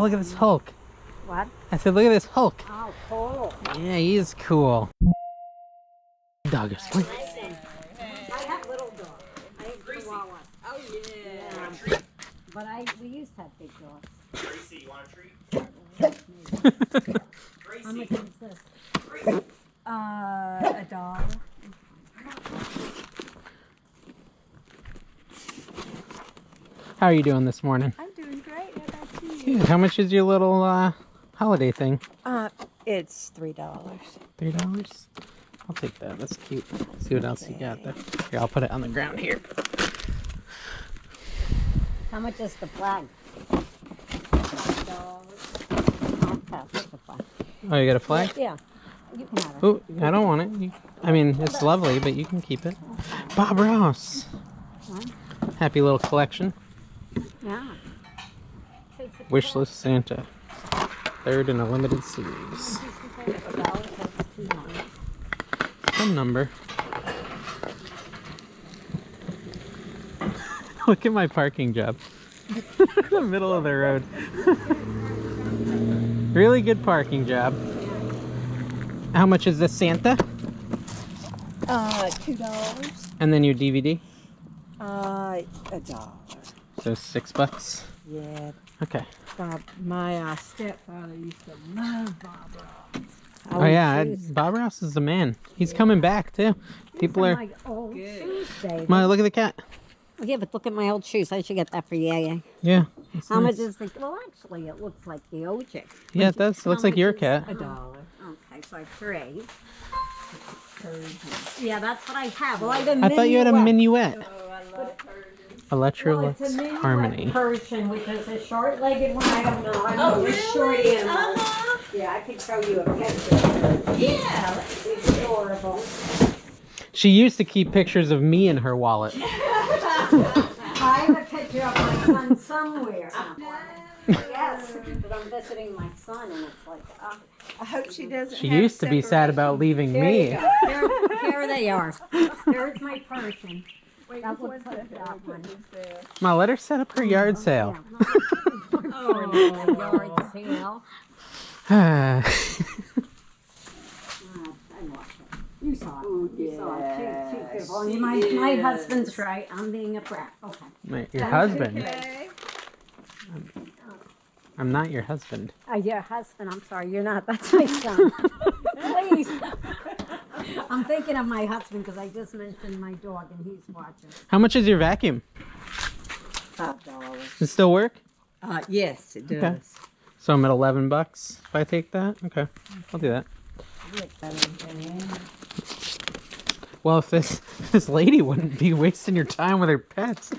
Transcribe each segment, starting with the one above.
Oh, look at this Hulk. What? I said, look at this Hulk. Oh, cool. Yeah, he is cool. Dog is sweet. I have little dogs. I have chihuahuas. Oh, yeah. But we used to have big dogs. Gracie, you want a treat? How much Gracie. is this? $1. How are you doing this morning? I'm doing great. How about you? Good. How much is your little holiday thing? It's $3. $3? I'll take that. That's cute. See what else you got there. Here, I'll put it on the ground here. How much is the flag? $5. I'll pass it the flag. Oh, you got a flag? Yeah. You can have it. Oh, I don't want it. I mean, it's lovely, but you can keep it. Bob Ross. What? Happy little collection. Yeah. Wishless Santa. Third in a limited series. Some number. Look at my parking job. In the middle of the road. Really good parking job. How much is this Santa? $2. And then your DVD? $1. So $6. Yeah. Okay. My stepfather used to love Bob Ross. Oh yeah, Bob Ross is the man. He's coming back too. People are. Like old shoes, David. Ma, look at the cat. Yeah, but look at my old shoes. I should get that for Yaya. Yeah. How much is the... Well, actually, it looks like the OJ. Yeah, it does. It looks like your cat. $1. Okay, so I trade. Yeah, that's what I have. Well, I didn't. I thought you had a minuet. Oh, I love Persian. Electrolux Harmony. Persian, which is a short-legged one. I don't know. I don't know which short animal. Yeah, I could show you a picture. Yeah, it's adorable. She used to keep pictures of me in her wallet. I have a picture of my son somewhere. Yes, but I'm visiting my son, and it's like, oh. I hope she doesn't. She have used to be sad separation. about leaving There you me. go. There they are. There's my Persian. Wait, That one looks like second. that I'll put one. this there. Ma, let her set up her yard sale. Oh, yard sale. You saw it. Ooh, You saw it. She's yeah, beautiful. she My is. husband's right. I'm being a brat. Okay. Your husband. Okay. I'm not your husband. Your husband. I'm sorry. You're not. That's my son. Please. I'm thinking of my husband because I just mentioned my dog and he's watching. How much is your vacuum? $5. Does it still work? Yes, it does. Okay. So I'm at $11 if I take that? Okay. I'll do that. Well, if this lady wouldn't be wasting your time with her pets.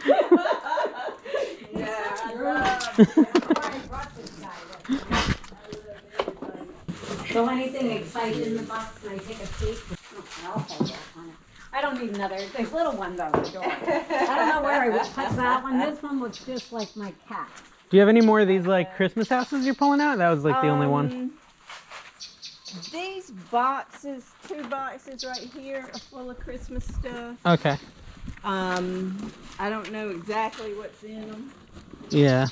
So anything exciting in the box? Can I take a peek? Okay, I'll hold that one. I don't need another. There's little ones on the door. I don't know where I would put that one. This one looks just like my cat. Do you have any more of these like Christmas houses you're pulling out? That was like the only one. These boxes, 2 boxes right here, are full of Christmas stuff. Okay. I don't know exactly what's in them. Yeah.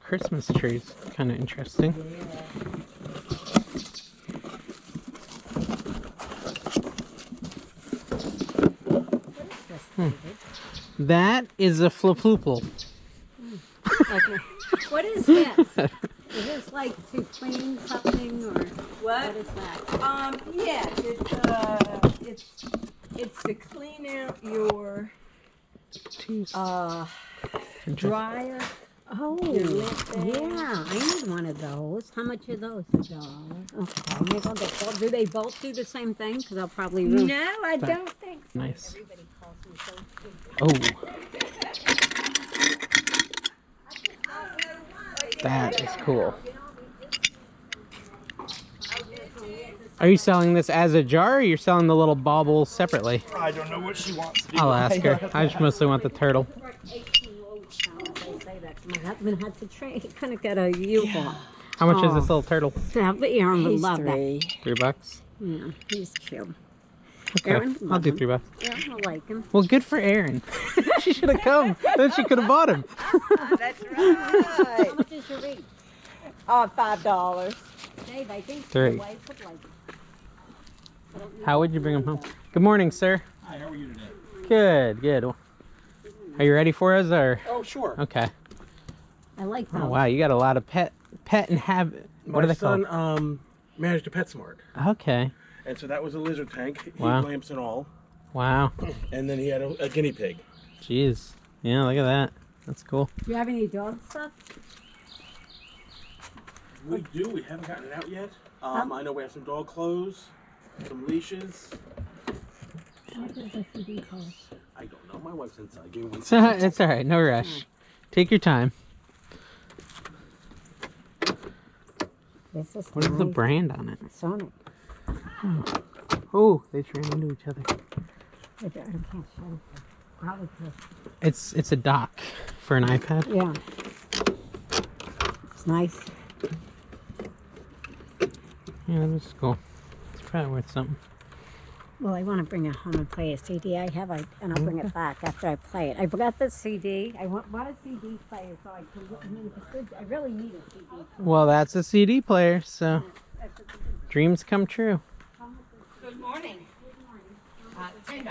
Christmas trees. Kind of interesting. That is a flapoople. Okay. What is this? Is this like to clean something or what is that? Yes, it's to clean out your dryer. Oh, yeah, I need one of those. How much are those? $1. Okay, maybe I'll get both. Do they both do the same thing? Because I'll probably ruin. No, I don't think so. Nice. Everybody calls me so stupid. Oh, that is cool. Are you selling this as a jar or you're selling the little baubles separately? I don't know what she wants to do. I'll ask her. I just mostly want the turtle. My husband had to trade. He couldn't get a U-Haul. How much is this little turtle? Yeah, but Aaron would He's love that. $3. $3. Yeah, he's cute. Okay, Aaron would I'll love do him. $3. Yeah, I like him. Well, good for Erin. She should have come. Then she could have bought him. That's How right. much is your rate? $5. Dave, I think Three. your wife would like it. I don't need How would you bring him home? Good morning, sir. Hi, how are you today? Good, good. Are you ready for us, or? Oh, sure. Okay. I like those. Oh, wow, you got a lot of pet and habit. What are they My called? son managed a PetSmart, Okay. and so that was a lizard tank, heat Wow. lamps and all, Wow. and then he had a guinea pig. Jeez. Yeah, look at that. That's cool. Do you have any dog stuff? We do. We haven't gotten it out yet. I know we have some dog clothes, some leashes. How much is the CD cost? I don't know. My wife's inside. Give me one It's second. all right. No rush. Take your time. This is What is the nice. brand on it? Sonic. Oh, they ran into each other. I can't show it. Probably just, It's a dock for an iPad. yeah. It's nice. Yeah, this is cool. It's probably worth something. Well, I want to bring it home and play a CD I have, and I'll bring it back after I play it. I forgot the CD. I bought a CD player so I can. I mean, it's good. I really need a CD. Well, that's a CD player, so dreams come true. Good morning. $10.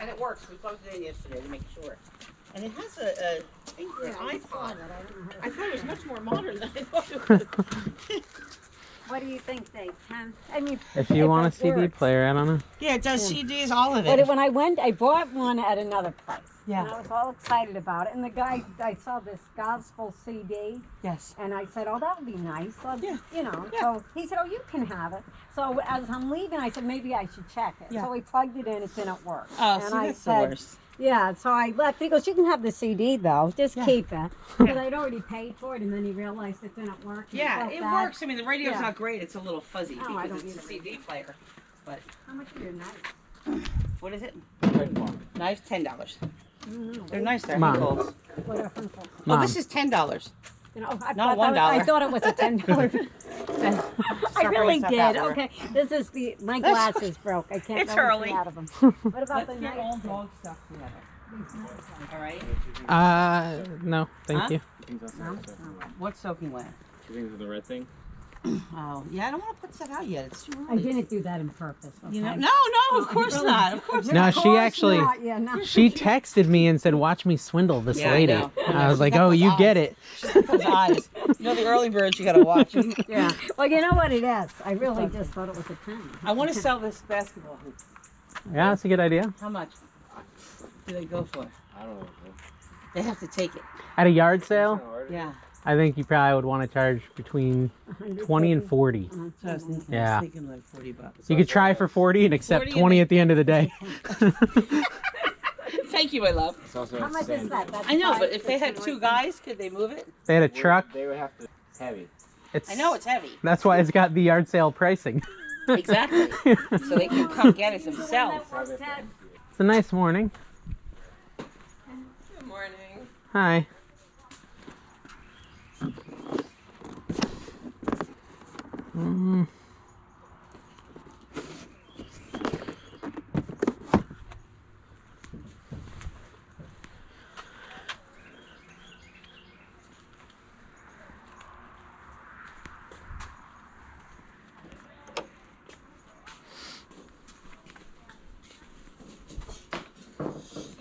And it works. We plugged it in yesterday to make sure. And it has a thing for an iPod. I thought it was much more modern than I thought it was. What do you think, Dave? 10? I mean, If you want a that CD works. player, I don't know. Yeah, it does CDs, all of But it. when I went, I bought one at another place. Yeah. And I was all excited about it. And the guy, I saw this gospel CD, Yes. and I said, "Oh, that would be nice." So, Yeah. you know. Yeah. So he said, "Oh, you can have it." So as I'm leaving, I said, "Maybe I should check it." Yeah. So we plugged it in. It didn't work. Oh, and see, I that's said, the worst. Yeah. So I left. He goes, "You can have the CD though. Just Yeah. keep it." Because I'd already paid for it, and then he realized it didn't work. and he Yeah, felt it bad. works. I mean, the radio's Yeah. not great. It's a little fuzzy Oh, I because don't it's a need a CD player. But How much are your knives? what is it? Knives, $10. They're nice. They're Mom. handles. What are Hunkle? Oh, Mom. this is $10. You know, I Not thought- $1. I thought it was a $10. I really did. Okay, this is my glasses broke. I can't It's really early. see out of them. What about the Let's get knife? all dog stuff together. All right. No, thank Huh? you. What's soaking wet? You think it's the red thing? Oh, yeah. I don't want to put stuff out yet. It's too I early. didn't do that on purpose. Okay? You know? No, of course not. Of course No, not. she actually, Yeah, no. she texted me and said, "Watch me swindle this Yeah, I lady." know. I was She's like, got "Oh, those you eyes. get it." Those eyes. You know the early birds you gotta watch. Yeah. Well, you know what it is. I really just thought it was a 10. I want to sell this basketball hoop. Yeah, that's a good idea. How much do they go for? I don't know. They have to take it. At a yard sale, Yeah. I think you probably would want to charge between 20 and 40. So I was thinking, Yeah. like $40. You could try for 40 and accept 40 20 at the end of the day. Thank you, my love. It's also How much is that? That's I know, but $5, if they had $6, two guys, could they move it? They had a truck. They would have to. It's heavy. It's, I know it's heavy. That's why it's got the yard sale pricing. Exactly. So they can come get it themselves. It's a nice morning. Good morning. Hi. Mm.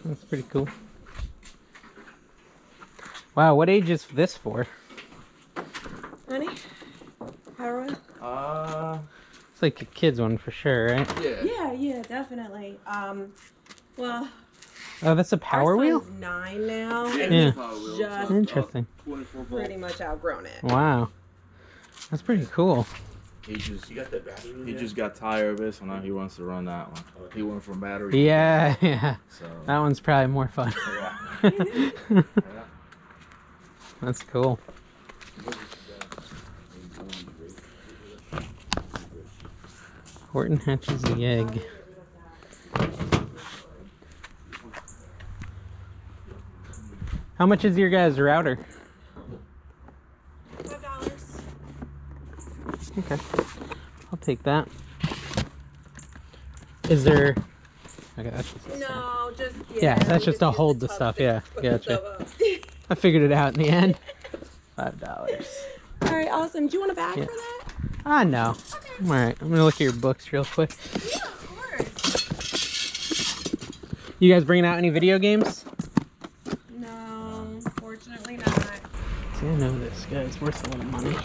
That's pretty cool. Wow, what age is this for? Honey? Harold? It's like a kid's one for sure, right? Yeah, definitely. Well, Oh, that's a power our wheel? son's 9 now, and Yeah. he's just Interesting. 24 pretty much outgrown it. Wow. That's pretty cool. He just got tired of it, so now he wants to run that one. He went from battery. Yeah, yeah. So That one's probably more fun. yeah. That's cool. Horton hatches the egg. How much is your guys' router? $5. Okay. I'll take that. Is there? Okay, that's just a No, just yeah, that's just to hold the stuff. Yeah, gotcha. I figured it out in the end. $5. All right, awesome. Do you want a bag Yeah. for that? Ah, no. I'm all right. I'm gonna look at your books real quick. Yeah, of course. You guys bringing out any video games? No, fortunately not. See, I know this guy's worth a lot of money.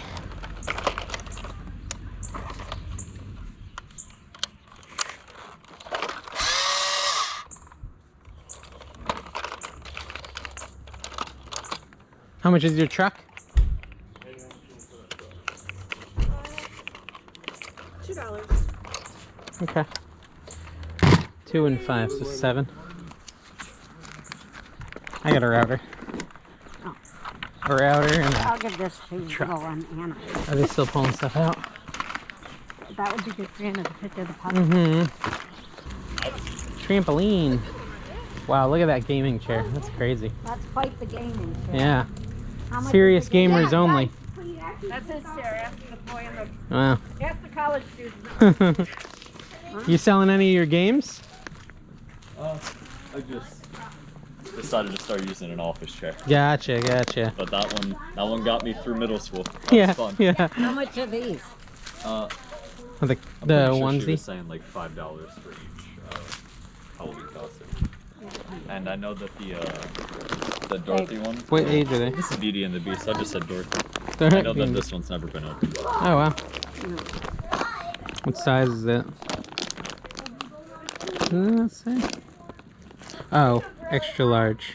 How much is your truck? $2. Okay. 2 and 5, so 7. I got a router. Oh. A router and I'll a... give this to Truck. Will and Anna. Are they still pulling stuff out? That would be good for Anna to picture the puppy. Mm-hmm. Trampoline. Wow, look at that gaming chair. That's crazy. That's quite the gaming chair. Yeah. How much Serious is the game? gamers only. That's his chair. Ask the boy in the. Wow. Ask the college student. You selling any of your games? I just decided to start using an office chair, Gotcha, gotcha. but that one got me through middle school. That Yeah, was fun. yeah. How much are these? Uh, The, I'm the pretty sure she onesie. was saying like $5 for each Halloween costume. And I know that the Dorothy one. What age are they? This is Beauty and the Beast. I just said Dorothy. They're I know that being- this one's never been opened. Oh wow. What size is it? Let's see. Oh, extra large.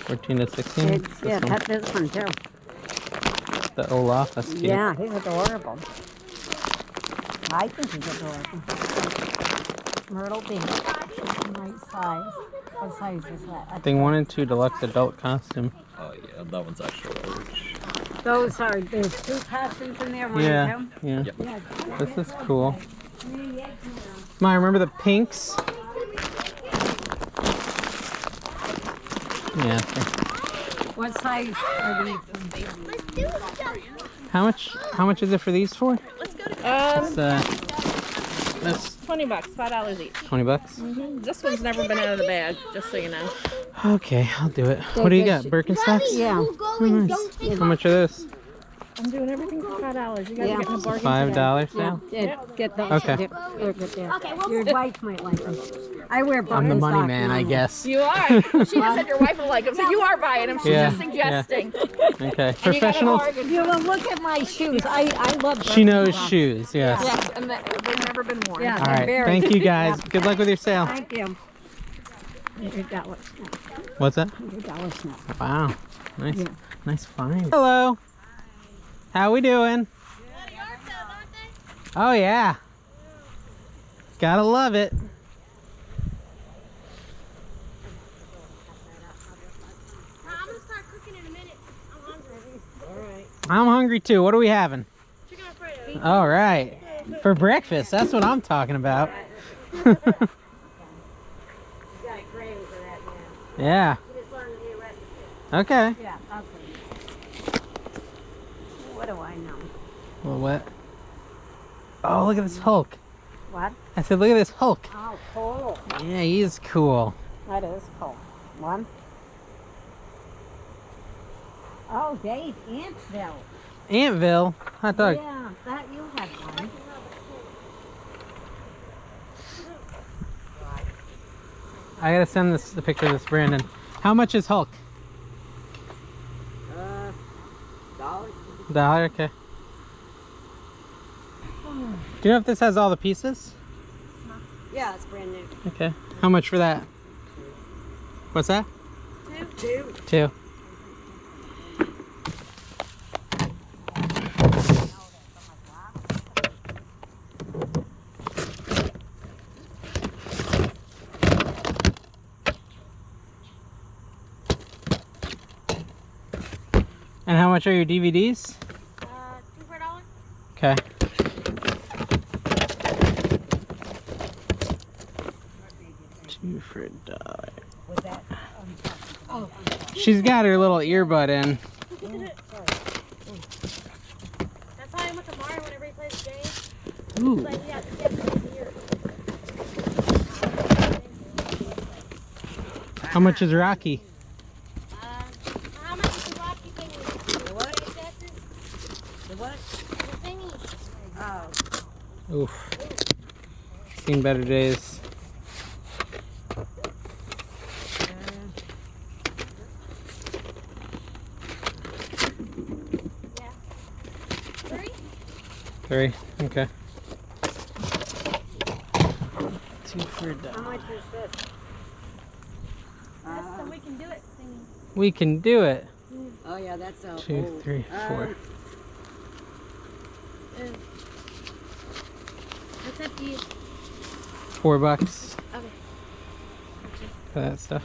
14 to 16. It's, This yeah, one. cut this one too. The Olaf. That's cute. Yeah, he's adorable. I think he's adorable. Myrtle Beach. Nice size. What size is that? Thing 1 and 2 deluxe adult costume. Oh yeah, that one's extra large. Those are, there's 2 costumes in there, 1 Yeah, and yeah. 2? Yeah. This is cool. Ma, remember the pinks? Yeah. Okay. What size are these? How much is it for these four? Let's go to. It's, this $20, $5 each. 20 bucks. This one's never been out of the bag, just so you know. Okay, I'll do it. What do you got? Birkenstocks? Yeah. Oh, nice. How much are this? I'm doing everything for $5. You guys Yeah. are getting a bargain. $5 Yeah, now? get those. Okay. They're good there. Your wife might like them. I wear I'm the money Birkenstock man, I normally. guess. You are. She just said your wife will like them, so you are buying them. She's Yeah, just suggesting. Okay. And you got a Professional. bargain. You know, look at my shoes. I love She knows Birkenstock. shoes, yes. Yes, and they've never been worn. Yeah, All they're right. very Thank you guys. Yeah. Good luck with your sale. Thank you. $100 What's that? $100 now. Wow. Nice. Yeah. Nice find. Hello. How we doing? Oh yeah. Gotta love it. I'm gonna start cooking in a minute. I'm hungry. I'm hungry too. What are we having? Chicken Alfredo. All right. For breakfast. That's what I'm talking about. Yeah. Okay. Yeah, okay. What do I know? Well, what? Oh, look at this Hulk. What? I said, look at this Hulk. Oh, cool. Yeah, he is cool. That is cool. One. Oh, Dave, Antville. Antville. Hot dog. Yeah, that you had one. I gotta send the picture of this Brandon. How much is Hulk? $1. Okay. Do you know if this has all the pieces? Yeah, it's brand new. Okay. How much for that? What's that? Two. 2. And how much are your DVDs? 2 for $1. Okay. $2 for $1. Was that? She's got her little earbud in. That's how I went to Mario whenever he plays the game. Ooh. Like, he has to get his ear. How much is Rocky? How much is the Rocky thingy? The what? The The what? thingy. Oh. Oof. Seen better days. Three? 3. Okay. 2 for a dollar. How much is this? That's the we can do it thingy. We can do it. Oh yeah, that's a 2, 3, 4. What's up to you? $4 Okay. for that stuff.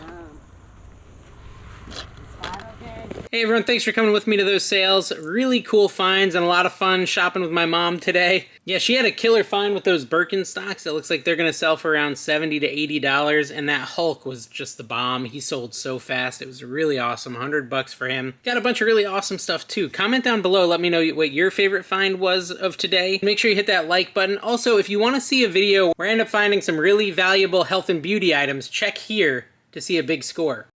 okay. Hey everyone, thanks for coming with me to those sales. Really cool finds and a lot of fun shopping with my mom today. Yeah, she had a killer find with those Birkenstocks. It looks like they're gonna sell for around $70 to $80, and that Hulk was just the bomb. He sold so fast. It was really awesome. $100 for him. Got a bunch of really awesome stuff too. Comment down below, let me know what your favorite find was of today. Make sure you hit that like button. Also, if you want to see a video where I end up finding some really valuable health and beauty items, check here to see a big score.